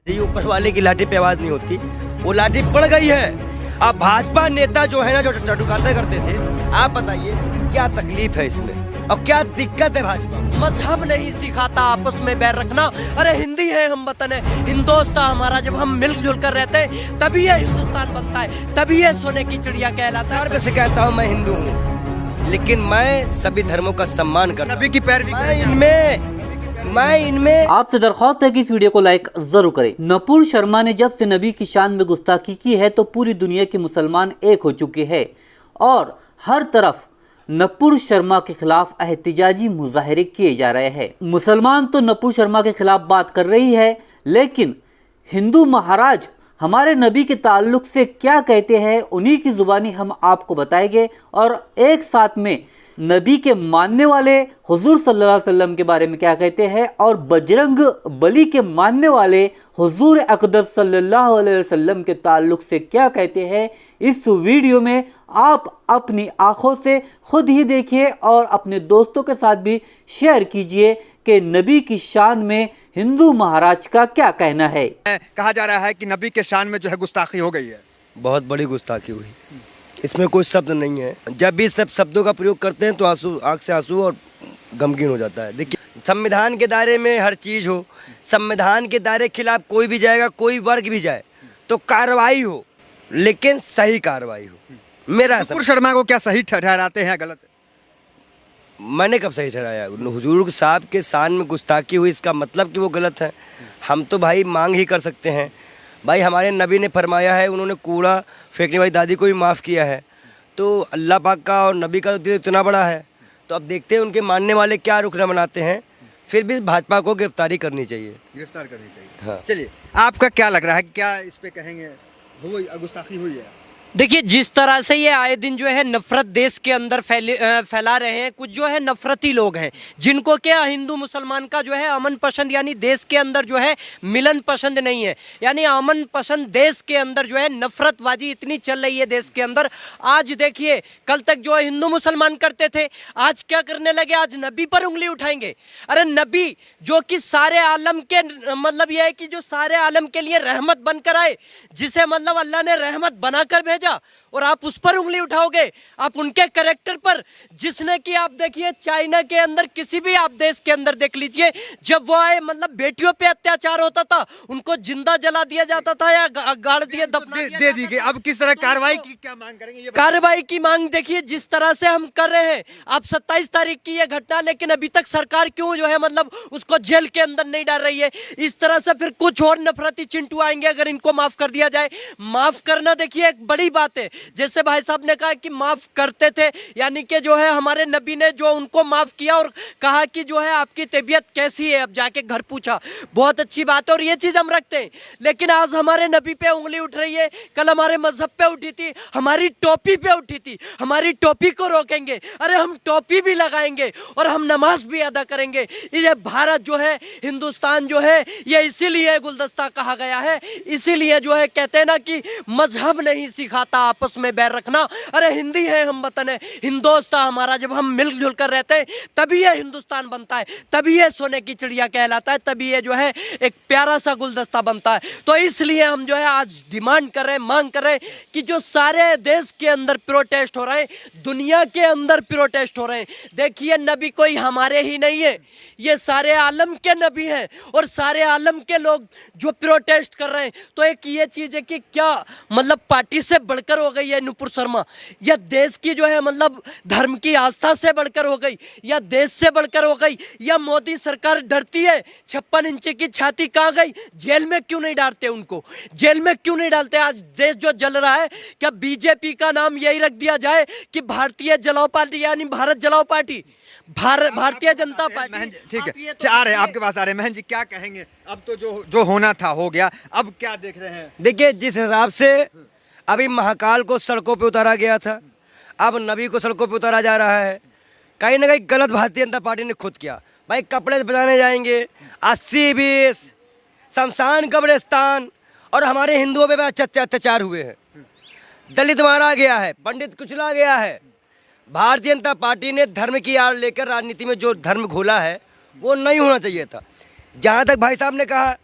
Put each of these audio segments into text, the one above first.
ये ऊपर वाले की लाठी पे आवाज नहीं होती, वो लाठी पड़ गई है। अब भाजपा नेता जो है ना, जो चटुकाते करते थे, आप बताइए क्या तकलीफ है इसमें और क्या दिक्कत है भाजपा? मजहब नहीं सिखाता आपस में बैर रखना। अरे हिंदी है, हम वतन है, हिंदुस्तान हमारा। जब हम मिलजुल कर रहते हैं तभी ये हिंदुस्तान बनता है, तभी ये सोने की चिड़िया कहलाता है। वैसे कहता हूँ मैं हिंदू हूँ, लेकिन मैं सभी धर्मों का सम्मान करता हूँ। नबी की पैरवी मैं इनमें आपसे दरख्वास्त है कि इस वीडियो को लाइक जरूर करें। नपुर शर्मा ने जब से नबी की शान में गुस्ताखी की है तो पूरी दुनिया के मुसलमान एक हो चुके हैं और हर तरफ नपुर शर्मा के खिलाफ एहतिजाजी मुजाहरे किए जा रहे हैं। मुसलमान तो नपुर शर्मा के खिलाफ बात कर रही है, लेकिन हिंदू महाराज हमारे नबी के ताल्लुक से क्या कहते हैं उन्हीं की जुबानी हम आपको बताएंगे और एक साथ में नबी के मानने वाले हुजूर सल्लल्लाहु अलैहि वसल्लम के बारे में क्या कहते हैं और बजरंग बली के मानने वाले हुजूर अक़दस सल्लल्लाहु अलैहि वसल्लम के ताल्लुक से क्या कहते हैं, इस वीडियो में आप अपनी आंखों से खुद ही देखिए और अपने दोस्तों के साथ भी शेयर कीजिए कि नबी की शान में हिंदू महाराज का क्या कहना है। कहा जा रहा है कि नबी के शान में जो है गुस्ताखी हो गई है। बहुत बड़ी गुस्ताखी हुई, इसमें कोई शब्द नहीं है। जब भी सब शब्दों का प्रयोग करते हैं तो आंसू, आंख से आंसू और गमगीन हो जाता है। देखिए, संविधान के दायरे में हर चीज़ हो, संविधान के दायरे के खिलाफ कोई भी जाएगा, कोई वर्ग भी जाए तो कार्रवाई हो, लेकिन सही कार्रवाई हो। मेरा नपुर शर्मा को क्या सही ठहराते हैं गलत? मैंने कब सही ठहराया? हुजूर साहब के शान में गुस्ताखी हुई, इसका मतलब कि वो गलत है? हम तो भाई मांग ही कर सकते हैं। भाई हमारे नबी ने फरमाया है, उन्होंने कूड़ा फेंकने वाली दादी को भी माफ़ किया है, तो अल्लाह पाक का और नबी का दिल इतना बड़ा है। तो अब देखते हैं उनके मानने वाले क्या रुख बनाते हैं। फिर भी भाजपा को गिरफ्तारी करनी चाहिए, गिरफ्तार करनी चाहिए। हाँ। चलिए, आपका क्या लग रहा है, क्या इस पे कहेंगे गुस्ताखी हुई है? देखिए, जिस तरह से ये आए दिन जो है नफरत देश के अंदर फैला रहे हैं, कुछ जो है नफरती लोग हैं जिनको क्या हिंदू मुसलमान का जो है अमन पसंद यानी देश के अंदर जो है मिलन पसंद नहीं है, यानी अमन पसंद देश के अंदर जो है नफरतबाजी इतनी चल रही है देश के अंदर। आज देखिए, कल तक जो है हिंदू मुसलमान करते थे, आज क्या करने लगे? आज नबी पर उंगली उठाएंगे। अरे नबी जो कि सारे आलम के मतलब यह है कि जो सारे आलम के लिए रहमत बनकर आए, जिसे मतलब अल्लाह ने रहमत बनाकर भेजा, और आप उस पर उंगली उठाओगे? आप उनके कैरेक्टर पर, जिसने कि आप देखिए चाइना के अंदर किसी भी आप देश के अंदर देख लीजिए, जब वो आए मतलब बेटियों पे अत्याचार होता था, उनको जिंदा जला दिया जाता था या गाड़ दिए दे दीजिए। अब किस तरह कार्रवाई की क्या मांग करेंगे? ये कार्रवाई की मांग देखिए जिस तरह से हम कर रहे हैं। अब 27 तारीख की ये घटना, लेकिन अभी तक सरकार क्यों जो है मतलब उसको जेल के अंदर नहीं डाल रही है? इस तरह से फिर कुछ और नफरती चिंटू आएंगे अगर इनको माफ कर दिया जाए। माफ करना देखिए एक बड़ी बात है। जैसे भाई साहब ने कहा कि माफ करते थे, यानी कि जो है हमारे नबी ने जो उनको माफ किया और कहा कि जो है आपकी तबीयत कैसी है, अब जाके घर पूछा, बहुत अच्छी बात है और ये चीज हम रखते हैं। लेकिन आज हमारे नबी पे उंगली उठ रही है, कल हमारे मजहब पे उठी थी, हमारी टोपी पे उठी थी, हमारी टोपी को रोकेंगे? अरे हम टोपी भी लगाएंगे और हम नमाज भी अदा करेंगे। ये भारत जो है, हिंदुस्तान जो है, ये इसीलिए गुलदस्ता कहा गया है, इसीलिए जो है कहते हैं ना कि मजहब नहीं सिखाता आपस में बैर रखना। अरे हिंदी है, हम वतन है, हिंदुस्तान हमारा। जब हम मिलजुल कर रहते हैं तभी ये हिंदुस्तान बनता है, तभी ये सोने की चिड़िया कहलाता है, तभी ये जो है एक प्यारा सा गुलदस्ता बनता है। तो इसलिए हम जो है आज डिमांड कर रहे हैं, मांग कर रहे हैं कि जो सारे देश के अंदर प्रोटेस्ट हो रहे हैं, दुनिया के अंदर प्रोटेस्ट हो रहे हैं, देखिए नबी कोई हमारे ही नहीं है, ये सारे आलम के नबी हैं और सारे आलम के लोग जो प्रोटेस्ट कर रहे हैं। तो एक ये चीज है कि क्या मतलब पार्टी से बढ़कर हो गई है नपुर शर्मा, या देश की जो है मतलब धर्म की आस्था से बढ़कर हो गई, या देश से बढ़कर हो गई, या मोदी सरकार डरती है? 56 इंच की छाती कहाँ गई? जेल में क्यों नहीं डालते उनको? जेल में क्यों नहीं डालते? आज देश जो जल रहा है, क्या बीजेपी का नाम यही रख दिया जाए कि भारतीय जलाओ पार्टी, यानी भारत जलाओ पार्टी, भारतीय जनता पार्टी? ठीक है, आ रहे हैं आपके पास, आ रहे हैं। महन जी क्या कहेंगे? अब तो जो होना था हो गया, अब क्या देख रहे हैं? देखिए, जिस हिसाब से अभी महाकाल को सड़कों पे उतारा गया था, अब नबी को सड़कों पे उतारा जा रहा है। कहीं ना कहीं गलत भारतीय जनता पार्टी ने खुद किया। भाई कपड़े बनाने जाएंगे 80-20 शमशान कब्रिस्तान, और हमारे हिंदुओं पे अत्याचार हुए हैं, दलित मारा गया है, पंडित कुचला गया है। भारतीय जनता पार्टी ने धर्म की आड़ लेकर राजनीति में जो धर्म घोला है वो नहीं होना चाहिए था। जहाँ तक भाई साहब ने कहा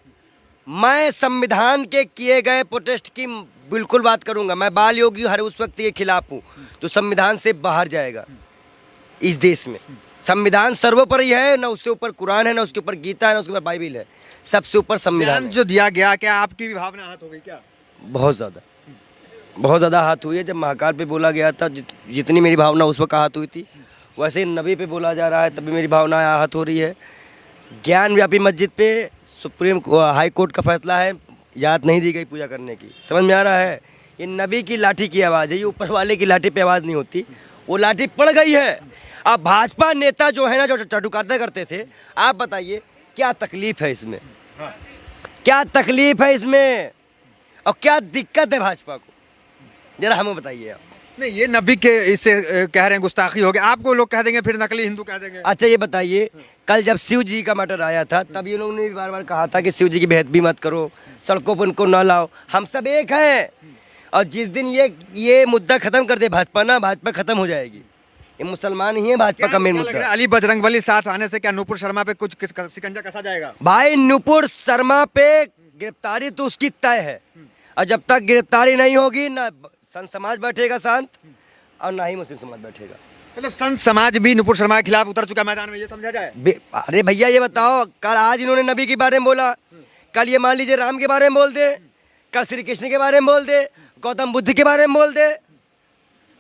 मैं संविधान के किए गए प्रोटेस्ट की बिल्कुल बात करूंगा। मैं बाल योगी हर उस व्यक्ति के खिलाफ हूं जो संविधान से बाहर जाएगा। इस देश में संविधान सर्वोपरि है, ना उससे ऊपर कुरान है, ना उसके ऊपर गीता है, ना उसके ऊपर बाइबिल है, सबसे ऊपर संविधान बयान है। जो दिया गया, क्या आपकी भी भावना आहत हो गई क्या? बहुत ज़्यादा हाथ हुई है। जब महाकाल पे बोला गया था, जितनी मेरी भावना उस वक्त आहत हुई थी, वैसे ही नबी पे बोला जा रहा है, तभी मेरी भावना आहत हो रही है। ज्ञान व्यापी मस्जिद पे सुप्रीम हाई कोर्ट का फैसला है, इजाज़त नहीं दी गई पूजा करने की। समझ में आ रहा है? ये नबी की लाठी की आवाज़ है, ये ऊपर वाले की लाठी पे आवाज़ नहीं होती। वो लाठी पड़ गई है। अब भाजपा नेता जो है ना, जो चटुकारिता करते थे, आप बताइए क्या तकलीफ है इसमें? क्या तकलीफ है इसमें और क्या दिक्कत है भाजपा को? जरा हमें बताइए आप। नहीं, ये नबी के इससे कह रहे हैं गुस्ताखी हो गया, आपको लोग कह देंगे फिर नकली हिंदू कह देंगे। अच्छा ये बताइए, कल जब शिव जी का मैटर आया था, तब ये लोगों ने भी बार बार कहा था कि शिव जी की बेइज्जती मत करो, सड़कों पर उनको ना लाओ, हम सब एक हैं। और जिस दिन ये मुद्दा खत्म कर दे भाजपा ना, भाजपा खत्म हो जाएगी। ये मुसलमान ही है भाजपा का मेन क्या लग रहा मुद्दा। है, अली बजरंगबली साथ आने से क्या नुपुर शर्मा पे कुछ शिकंजा कसा जाएगा? भाई नुपुर शर्मा पे गिरफ्तारी तो उसकी तय है, और जब तक गिरफ्तारी नहीं होगी ना संत समाज बैठेगा शांत, और ना ही मुस्लिम समाज बैठेगा। मतलब संत समाज भी नुपुर शर्मा के खिलाफ उतर चुका मैदान में, ये समझा जाए? अरे भैया ये बताओ, कल आज इन्होंने नबी के बारे में बोला, कल ये मान लीजिए राम के बारे में बोल दे, कल श्री कृष्ण के बारे में बोल दे, गौतम बुद्ध के बारे में बोल दे,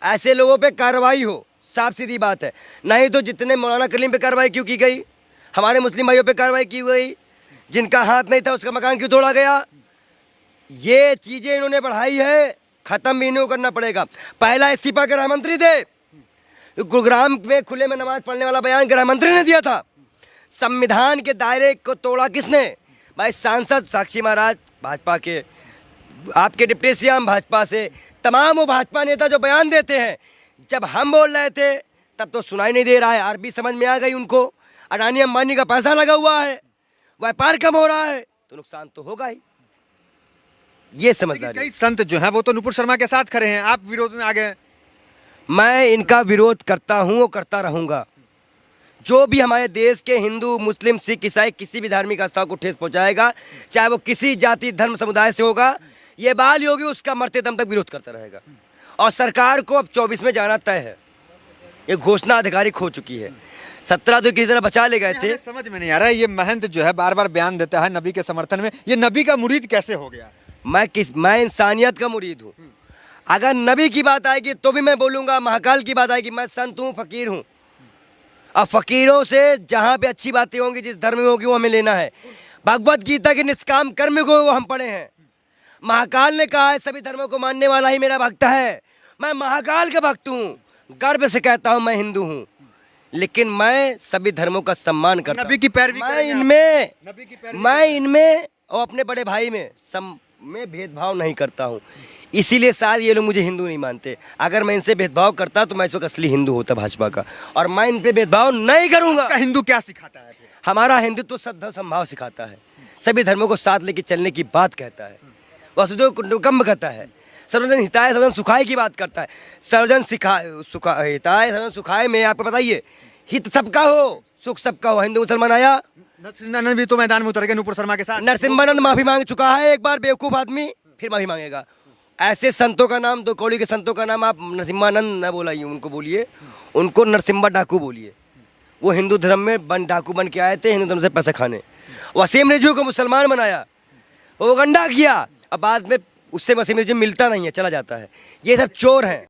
ऐसे लोगों पे कार्रवाई हो। साफ सीधी बात है। नहीं तो जितने मौलाना कलीम पे कार्रवाई क्यों की गई, हमारे मुस्लिम भाइयों पे कार्रवाई की गई, जिनका हाथ नहीं था उसका मकान क्यों तोड़ा गया? ये चीज़ें इन्होंने बढ़ाई है, ख़त्म भी इन्हें करना पड़ेगा। पहला इस्तीफा गृह मंत्री थे, गुरुग्राम में खुले में नमाज पढ़ने वाला बयान गृह मंत्री ने दिया था। संविधान के दायरे को तोड़ा किसने? भाई सांसद साक्षी महाराज भाजपा के, आपके डिप्टी सीएम भाजपा से, तमाम वो भाजपा नेता जो बयान देते हैं। जब हम बोल रहे थे तब तो सुनाई नहीं दे रहा है, अरबी समझ में आ गई उनको, अडानी अंबानी का पैसा लगा हुआ है, व्यापार कम हो रहा है, तो नुकसान तो होगा ही। ये समझदारी। कई संत जो हैं वो तो नुपुर शर्मा के साथ खड़े हैं, आप विरोध में आ गए। मैं इनका विरोध करता हूँ और करता रहूँगा। जो भी हमारे देश के हिंदू, मुस्लिम, सिख, ईसाई किसी भी धार्मिक आस्था को ठेस पहुँचाएगा, चाहे वो किसी जाति, धर्म, समुदाय से होगा, ये बाल योगी उसका मरते दम तक विरोध करता रहेगा। और सरकार को अब 24 में जाना तय है। ये घोषणा आधिकारिक हो चुकी है। 17 तो किसी तरह बचा ले गए थे। समझ में नहीं आ रहा है, ये महंत जो है बार बार बयान देता है नबी के समर्थन में, ये नबी का मुरीद कैसे हो गया? मैं इंसानियत का मुरीद हूँ। अगर नबी की बात आएगी तो भी मैं बोलूँगा, महाकाल की बात आएगी, मैं संत हूँ, फ़कीर हूँ। और फ़कीरों से जहाँ पे अच्छी बातें होंगी, जिस धर्म में होगी, वो हमें लेना है। भगवत गीता के निष्काम कर्म को वो हम पढ़े हैं। महाकाल ने कहा है सभी धर्मों को मानने वाला ही मेरा भक्त है। मैं महाकाल का भक्त हूँ, गर्व से कहता हूँ मैं हिंदू हूँ, लेकिन मैं सभी धर्मों का सम्मान करता हूँ। नबी की पैरवी मैं इनमें और अपने बड़े भाई में सब में भेदभाव नहीं करता हूँ। इसीलिए शायद ये लोग मुझे हिंदू नहीं मानते। अगर मैं इनसे भेदभाव करता तो मैं इस वक्त असली हिंदू होता भाजपा का, और मैं इन पे भेदभाव नहीं करूँगा। हिंदू क्या सिखाता है? हमारा हिंदुत्व सद्भाव संभाव सिखाता है, सभी धर्मों को साथ लेके चलने की बात कहता है, वसुधैव कुटुंबकम कहता है, सर्वजन हिताय सर्वजन सुखाय की बात करता है। सर्वजन हिताय सर्वजन सुखाय में आपको बताइए, हित सबका हो, सुख सबका हो। हिंदू मुसलमान आया, नरसिम्हानंद भी तो मैदान में उतर गए नुपुर शर्मा के साथ। नरसिम्हानंद माफी मांग चुका है एक बार, बेवकूफ आदमी, फिर माफी मांगेगा। ऐसे संतों का नाम, दो कौड़ी के संतों का नाम आप नरसिम्हानंद न बोलाइए, उनको बोलिए, उनको नरसिम्हा डाकू बोलिए। वो हिंदू धर्म में डाकू बन के आए थे, हिंदू धर्म से पैसे खाने। वसीम रिजवी को मुसलमान बनाया, वो गंडा किया, अब बाद में उससे वसीम रिजवी मिलता नहीं है, चला जाता है। ये सब चोर हैं।